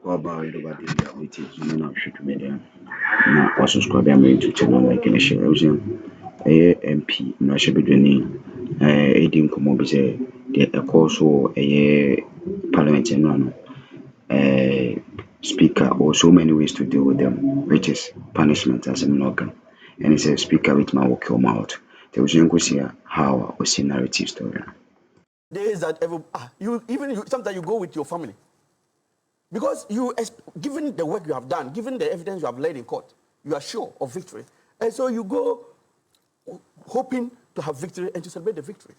About it about the with it, you know, shoot media. Now, or subscribe to my YouTube channel, like and share. MP, no, should be doing aiding Komobise, the course or a parliamentary no, speaker, or so many ways to deal with them, which is punishment as an organ. And it's a speaker with my work your mouth. There was young how or see narrative story. Days that sometimes you go with your family. Because given the work you have done, given the evidence you have laid in court, you are sure of victory. And so you go hoping to have victory and to celebrate the victory.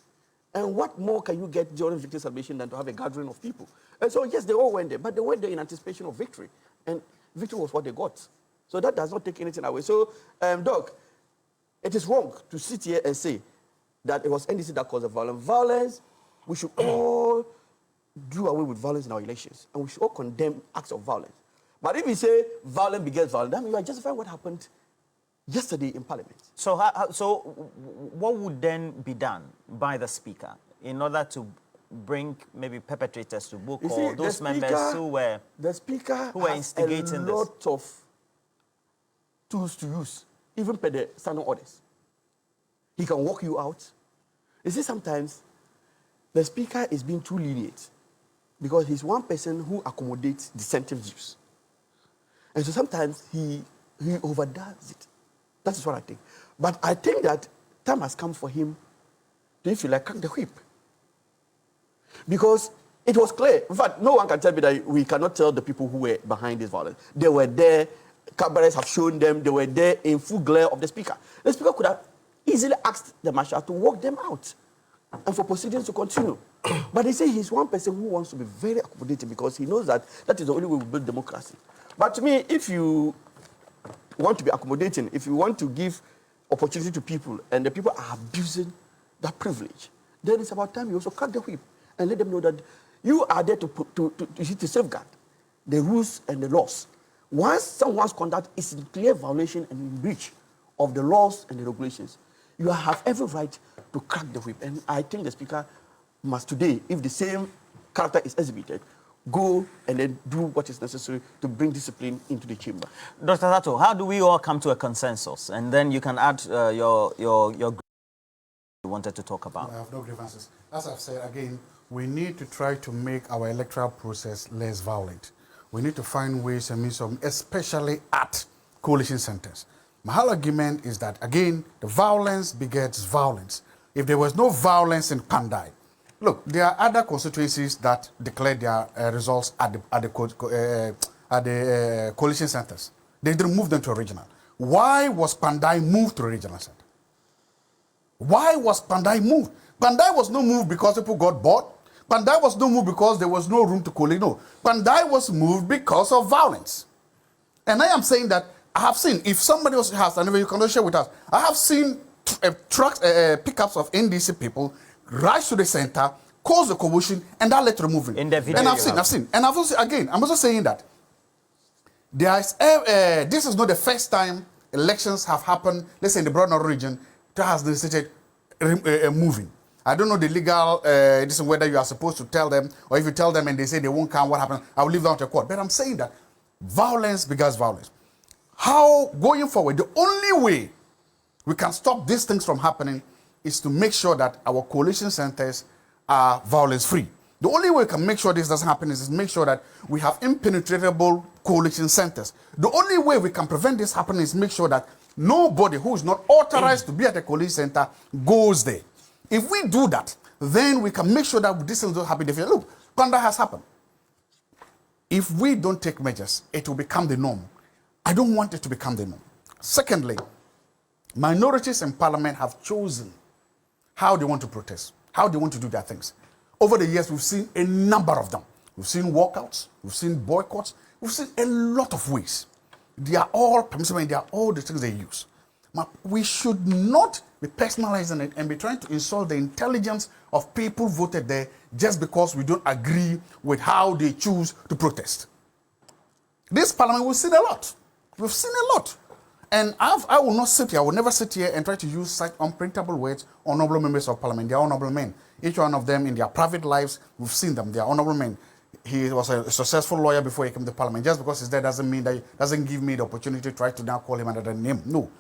And what more can you get during victory celebration than to have a gathering of people? And so, yes, they all went there, but they went there in anticipation of victory. And victory was what they got. So that does not take anything away. So, Doc, it is wrong to sit here and say that it was NDC that caused the violence. Violence, we should all do away with violence in our elections, and we should all condemn acts of violence. But if we say violence begets violence, then you are justifying what happened yesterday in Parliament. So, what would then be done by the Speaker in order to bring maybe perpetrators to book, or those members who were instigating a lot of tools to use, even per the standing orders. He can walk you out. You see, sometimes the Speaker is being too lenient, because he's one person who accommodates dissenting views. And so sometimes he overdoes it. That is what I think. But I think that time has come for him to, if you like, crack the whip. Because it was clear. In fact, no one can tell me that we cannot tell the people who were behind this violence. They were there. Cabarets have shown them. They were there in full glare of the Speaker. The Speaker could have easily asked the marshal to walk them out and for proceedings to continue. But they say he's one person who wants to be very accommodating, because he knows that that is the only way we build democracy. But to me, if you want to be accommodating, if you want to give opportunity to people, and the people are abusing that privilege, then it's about time you also crack the whip and let them know that you are there to safeguard the rules and the laws. Once someone's conduct is in clear violation and in breach of the laws and the regulations, you have every right to crack the whip. And I think the Speaker must today, if the same character is exhibited, go and then do what is necessary to bring discipline into the chamber. Dr. Sato, how do we all come to a consensus? And then you can add your you wanted to talk about. I have no grievances. As I've said again, we need to try to make our electoral process less violent. We need to find ways and means of, especially at coalition centers. My whole argument is that, again, the violence begets violence. If there was no violence in Kpandai, look, there are other constituencies that declared their results at the coalition centers. They didn't move them to a regional. Why was Kpandai moved to a regional center? Why was Kpandai moved? Kpandai was not moved because people got bored. Kpandai was not moved because there was no room to collect. No, Kpandai was moved because of violence. And I am saying that I have seen, if somebody else has, and you can share with us, I have seen trucks, pickups of NDC people rush to the center, cause the commotion, and that led to removing. In the video, and I've seen. And I've also, again, I'm also saying that there is, this is not the first time elections have happened, let's say in the broad northern region, that has necessitated moving. I don't know the legal, this is whether you are supposed to tell them, or if you tell them and they say they won't come, what happens? I will leave that to court. But I'm saying that violence begets violence. How, going forward, the only way we can stop these things from happening is to make sure that our coalition centers are violence-free. The only way we can make sure this doesn't happen is make sure that we have impenetrable coalition centers. The only way we can prevent this happening is make sure that nobody who is not authorized to be at a coalition center goes there. If we do that, then we can make sure that this thing don't happen. Look, Kpandai has happened. If we don't take measures, it will become the norm. I don't want it to become the norm. Secondly, minorities in parliament have chosen how they want to protest, how they want to do their things. Over the years, we've seen a number of them. We've seen walkouts, we've seen boycotts, we've seen a lot of ways. They are all permissible and they are all the things they use. But we should not be personalizing it and be trying to insult the intelligence of people voted there just because we don't agree with how they choose to protest. This parliament, we've seen a lot. We've seen a lot. And I will not sit here, I will never sit here and try to use such unprintable words on honorable members of parliament. They are honorable men. Each one of them in their private lives, we've seen them. They are honorable men. he was a successful lawyer before he came to Parliament. Just because he's there doesn't mean that doesn't give me the opportunity to try to now call him another name. No.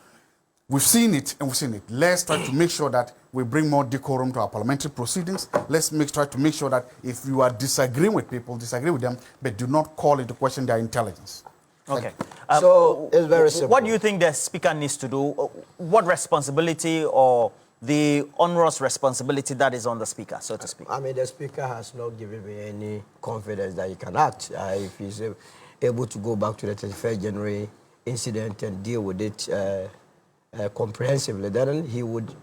We've seen it and we've seen it. Let's try to make sure that we bring more decorum to our parliamentary proceedings. Let's try to make sure that if you are disagreeing with people, disagree with them, but do not call into question their intelligence. Okay. So it's very simple. What do you think the Speaker needs to do? What responsibility or the onerous responsibility that is on the Speaker, so to speak? I mean, the Speaker has not given me any confidence that he can act. If he's able to go back to the 31st January incident and deal with it comprehensively, then he would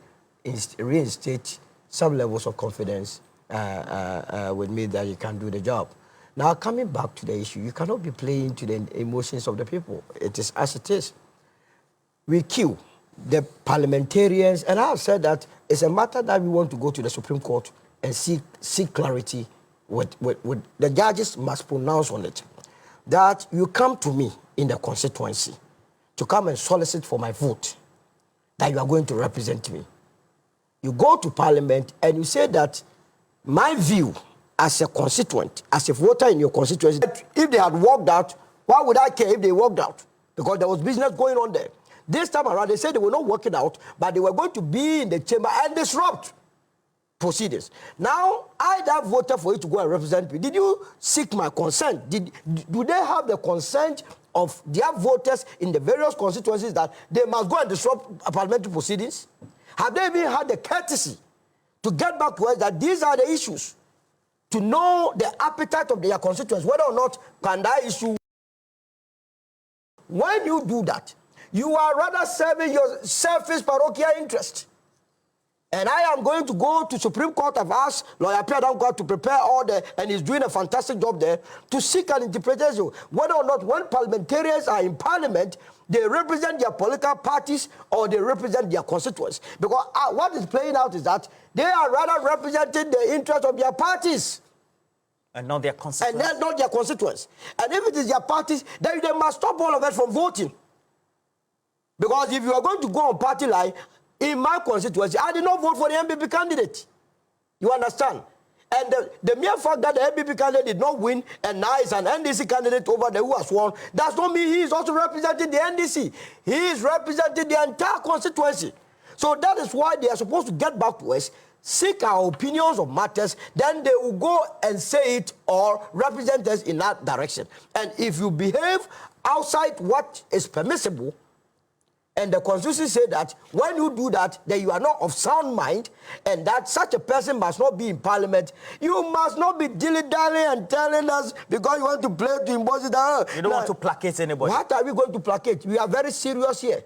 reinstate some levels of confidence with me that he can do the job. Now, coming back to the issue, you cannot be playing to the emotions of the people. It is as it is. We queue the parliamentarians, and I have said that it's a matter that we want to go to the Supreme Court and seek clarity with the judges must pronounce on it. That you come to me in the constituency to come and solicit for my vote, that you are going to represent me. You go to Parliament and you say that my view as a constituent, as a voter in your constituency, if they had walked out, why would I care if they walked out? Because there was business going on there. This time around, they said they were not working out, but they were going to be in the chamber and disrupt proceedings. Now, I have voted for you to go and represent me. Did you seek my consent? Do they have the consent of their voters in the various constituencies that they must go and disrupt parliamentary proceedings? Have they even had the courtesy to get back to us that these are the issues, to know the appetite of their constituents, whether or not Kpandai issue? When you do that, you are rather serving your selfish parochial interest. And I am going to go to Supreme Court. I've asked Lawyer Pendream to prepare all the, and he's doing a fantastic job there, to seek an interpretation whether or not when parliamentarians are in Parliament, they represent their political parties or they represent their constituents. Because what is playing out is that they are rather representing the interests of their parties. And not their constituents. And that's not their constituents. And if it is their parties, then they must stop all of us from voting. Because if you are going to go on party line, in my constituency, I did not vote for the MPP candidate. You understand? And the mere fact that the MPP candidate did not win and now is an NDC candidate over there who has won, does not mean he is also representing the NDC. He is representing the entire constituency. So that is why they are supposed to get back to us, seek our opinions of matters, then they will go and say it or represent us in that direction. And if you behave outside what is permissible, and the Constitution said that when you do that, then you are not of sound mind, and that such a person must not be in Parliament. You must not be dilly-dallying and telling us because you want to play to impose it. You don't want to placate anybody. What are we going to placate? We are very serious here.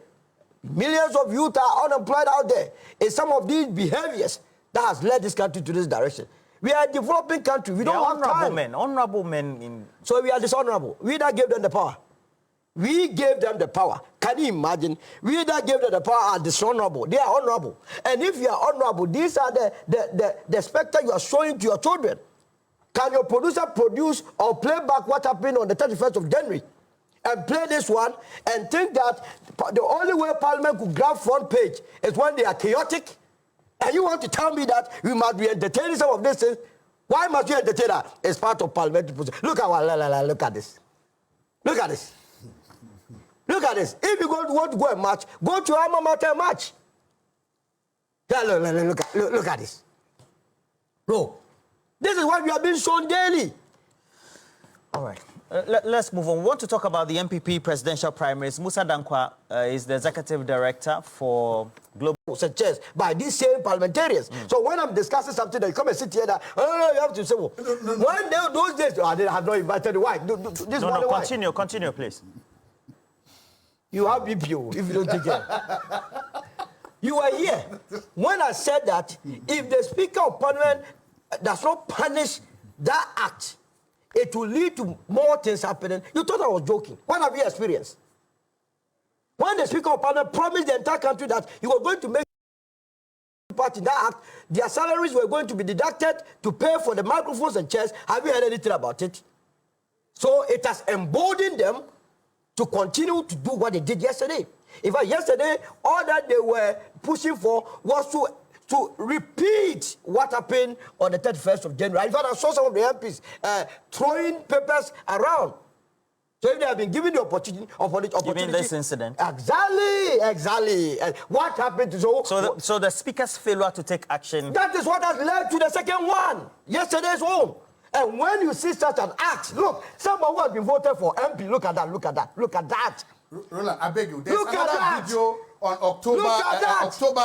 Millions of youth are unemployed out there. It's some of these behaviors that has led this country to this direction. We are a developing country. We don't have time. Honorable men in... So we are dishonorable. We that gave them the power. We gave them the power. Can you imagine? We that gave them the power are dishonorable. They are honorable. And if you are honorable, these are the spectacle you are showing to your children. Can your producer produce or play back what happened on the 31st of January and play this one and think that the only way Parliament could grab front page is when they are chaotic? And you want to tell me that we must be entertaining some of these things? Why must you entertain that? It's part of parliamentary procedure. Look at this. Look at this. Look at this. If you want to go and march, go to alma mater and march. Yeah, look at this. Bro, this is what we have been shown daily. All right. Let's move on. We want to talk about the MPP presidential primaries. Musa Dankwa is the executive director for Global Chatti by these same parliamentarians. So when I'm discussing something, they come and sit here that, oh, you have to say, well, when those days, I have not invited the wife. Continue, please. You have BPO if you don't take care. You were here when I said that if the Speaker of Parliament does not punish that act, it will lead to more things happening. You thought I was joking. What have you experienced? When the Speaker of Parliament promised the entire country that he was going to make part in that act, their salaries were going to be deducted to pay for the microphones and chairs. Have you heard anything about it? So it has emboldened them to continue to do what they did yesterday. In fact, yesterday, all that they were pushing for was to to repeat what happened on the 31st of January. In fact, I saw some of the MPs throwing papers around. So if they have been given the opportunity... You mean this incident? Exactly. And what happened to... So the Speaker's failure to take action... That is what has led to the second one. Yesterday's one. And when you see such an act, look, someone who has been voted for MP, look at that. Roland, I beg you, there's Look at another that. video on October,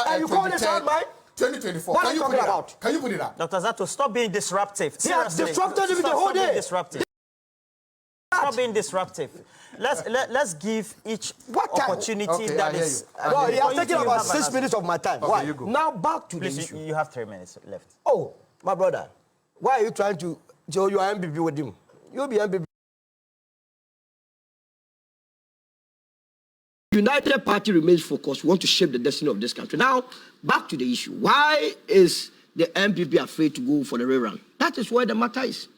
and you call this out, Mike? 2024. What are you talking about? Can you put it up? Dr. Zato, stop being disruptive. Seriously. He has disrupted him the whole day. Stop being disruptive. Let's give each opportunity that is... No, he has taken about 6 minutes of my time. Okay, Why? you go. Now back to the Please, issue. you have 3 minutes left. Oh, my brother, why are you trying to show you are MPP with him? You'll be MPP. United Party remains focused. We want to shape the destiny of this country. Now, back to the issue. Why is the MPP afraid to go for the rerun? That is where the matter is.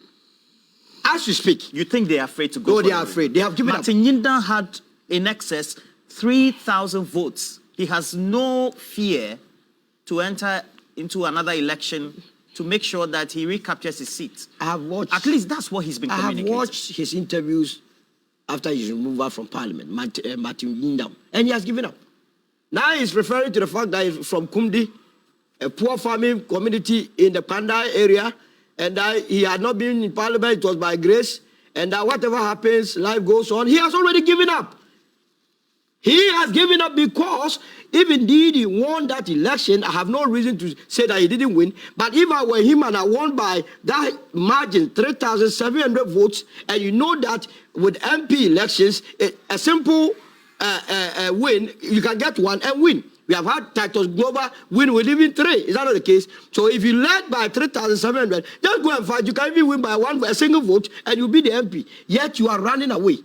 As you speak. You think they are afraid to go? No, they are afraid. They have given Martin Yindan had in excess 3,000 votes. He has no fear to enter into another election to make sure that he recaptures his seat. I have watched. At least that's what he's been communicating. I have watched his interviews after his removal from Parliament, Martin Yindan, and he has given up. Now he's referring to the fact that he's from Kumdi, a poor farming community in the Kpandai area, and he had not been in Parliament, it was by grace, and that whatever happens, life goes on. He has already given up. He has given up because if indeed he won that election, I have no reason to say that he didn't win. But if I were him and I won by that margin, 3,700 votes, and you know that with MP elections, a simple win, you can get one and win. We have had Titus Glover win with even 3. Is that not the case? So if you led by 3,700, just go and fight. You can even win by a single vote and you'll be the MP. Yet you are running away.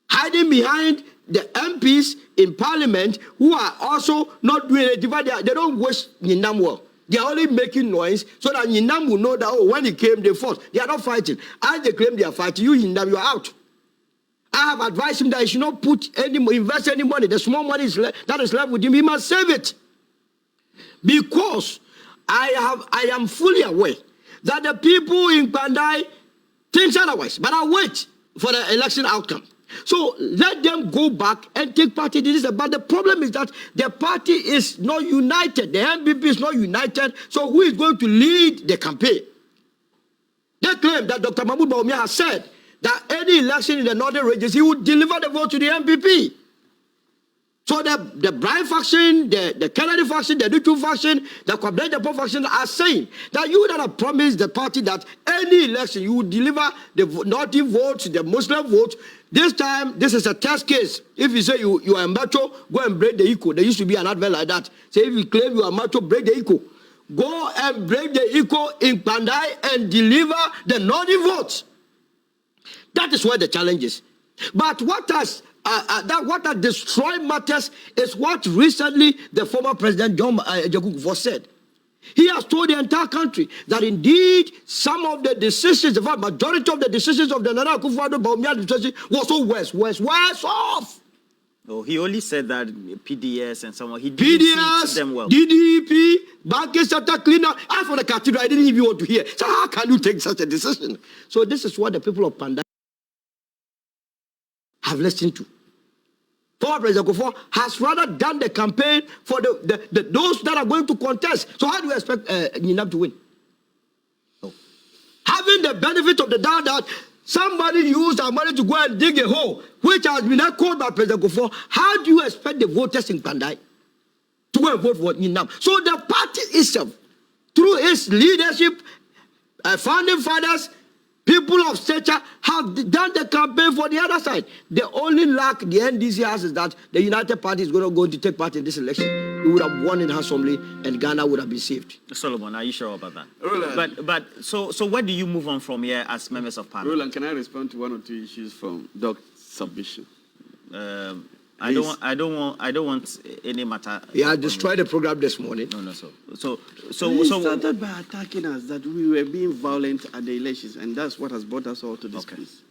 Hiding behind the MPs in Parliament who are also not doing it. They don't wish Yinam well. They are only making noise so that Yinam will know that, oh, when he came, they fought. They are not fighting. As they claim they are fighting, you, Yinam, you are out. I have advised him that he should not invest any money. The small money that is left with him, he must save it. Because I am fully aware that the people in Kpandai think otherwise. But I wait for the election outcome. So let them go back and take part in this. But the problem is that the party is not united. The MPP is not united. So who is going to lead the campaign? They claim that Dr. Mahmoud Bawumia has said that any election in the northern regions, he would deliver the vote to the MPP. So the Brian faction, the Kennedy faction, the Newz faction, the Kpandai faction are saying that you that have promised the party that any election you would deliver the Northern votes, the Muslim votes. This time, this is a test case. If you say you are macho, go and break the equal. There used to be an advert like that. Say if you claim you are macho, break the equal. Go and break the equal in Kpandai and deliver the Northern votes. That is where the challenge is. But what has destroyed matters is what recently the former President John Jacob said. He has told the entire country that indeed some of the decisions, the majority of the decisions of the Nana Akufo-Addo Bawumia administration was so worse off. No, he only said that PDS and someone, he didn't PDS, see them well. DDP, banking sector cleaner. As for the cathedral, I didn't even want to hear. So how can you take such a decision? So this is what the people of Kpandai have listened to. Former President Akufo has rather done the campaign for those that are going to contest. So how do you expect Yinam to win? No. Having the benefit of the doubt that somebody used our money to go and dig a hole, which has been echoed by President Akufo, how do you expect the voters in Kpandai to go and vote for Yinam? So the party itself, through its leadership, founding fathers, people of stature have done the campaign for the other side. The only lack the NDC has is that the United Party is going to take part in this election. We would have won in handsomely and Ghana would have been saved. Solomon, are you sure about that? Roland. So where do you move on from here as members of Parliament? Roland, can I respond to one or two issues from Doc's submission? I don't want any matter. Yeah, destroyed the program this morning. No. He started by attacking us that we were being violent at the elections, and that's what has brought us all to this place.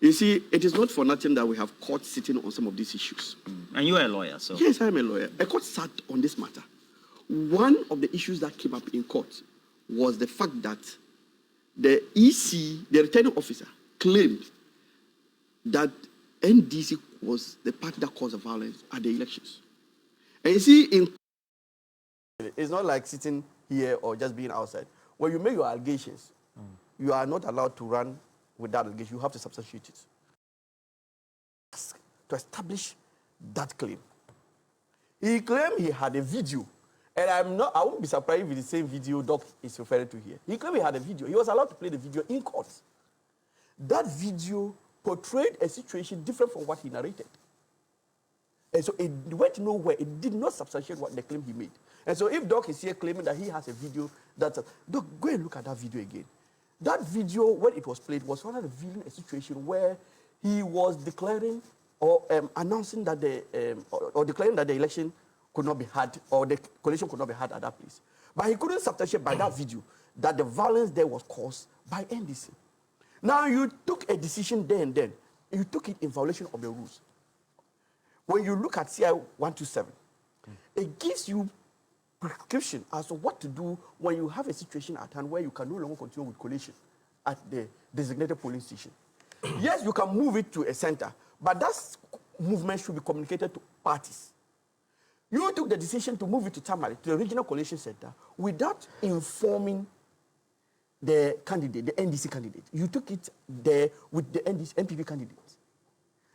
You see, it is not for nothing that we have court sitting on some of these issues. And you are a lawyer, so... Yes, I am a lawyer. A court sat on this matter. one of the issues that came up in court was the fact that the EC, the returning officer, claimed that NDC was the party that caused the violence at the elections. And you see, it's not like sitting here or just being outside. When you make your allegations, you are not allowed to run with that allegation. You have to substantiate it. To establish that claim. He claimed he had a video. And I won't be surprised if it's the same video Doc is referring to here. He claimed he had a video. He was allowed to play the video in court. That video portrayed a situation different from what he narrated. And so it went nowhere. It did not substantiate what the claim he made. And so if Doc is here claiming that he has a video, Doc, go and look at that video again. That video, when it was played, was rather revealing a situation where he was declaring or announcing that or declaring that the election could not be had, or the coalition could not be had at that place. But he couldn't substantiate by that video that the violence there was caused by NDC. Now, you took a decision there and then. You took it in violation of the rules. When you look at CI 127, it gives you prescription as to what to do when you have a situation at hand where you can no longer continue with coalition at the designated polling station. Yes, you can move it to a center, but that movement should be communicated to parties. You took the decision to move it to Tamale, to the regional coalition center, without informing the candidate, the NDC candidate. You took it there with the NPP candidate.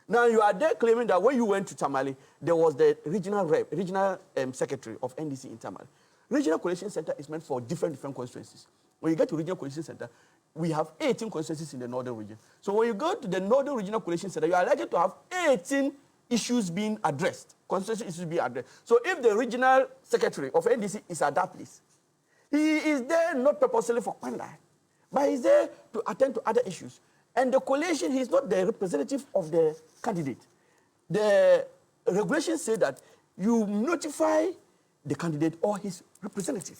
Now you are there claiming that when you went to Tamale, there was the regional secretary of NDC in Tamale. Regional coalition center is meant for different constituencies. When you get to regional coalition center, we have 18 constituencies in the northern region. So when you go to the northern regional coalition center, you are likely to have 18 issues being addressed, constituency issues being addressed. So if the regional secretary of NDC is at that place, he is there not purposely for Kpandai, but he's there to attend to other issues. And the coalition, he's not the representative of the candidate. The regulations say that you notify the candidate or his representative.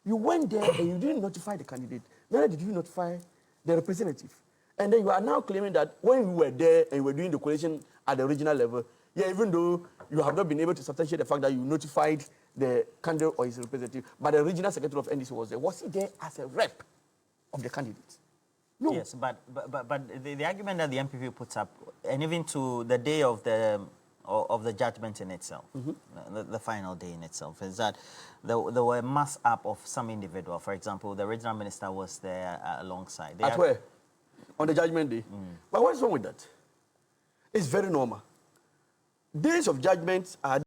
You went there and you didn't notify the candidate, neither did you notify the representative. And then you are now claiming that when you were there and you were doing the coalition at the regional level, yeah, even though you have not been able to substantiate the fact that you notified the candidate or his representative, but the regional secretary of NDC was there. Was he there as a rep of the candidate? No. Yes, but the argument that the MPP puts up, and even to the day of the judgment in itself, the final day in itself, is that there were mass up of some individual. For example, the regional minister was there alongside. At where? On the judgment day. But what's wrong with that? It's very normal. Days of judgments are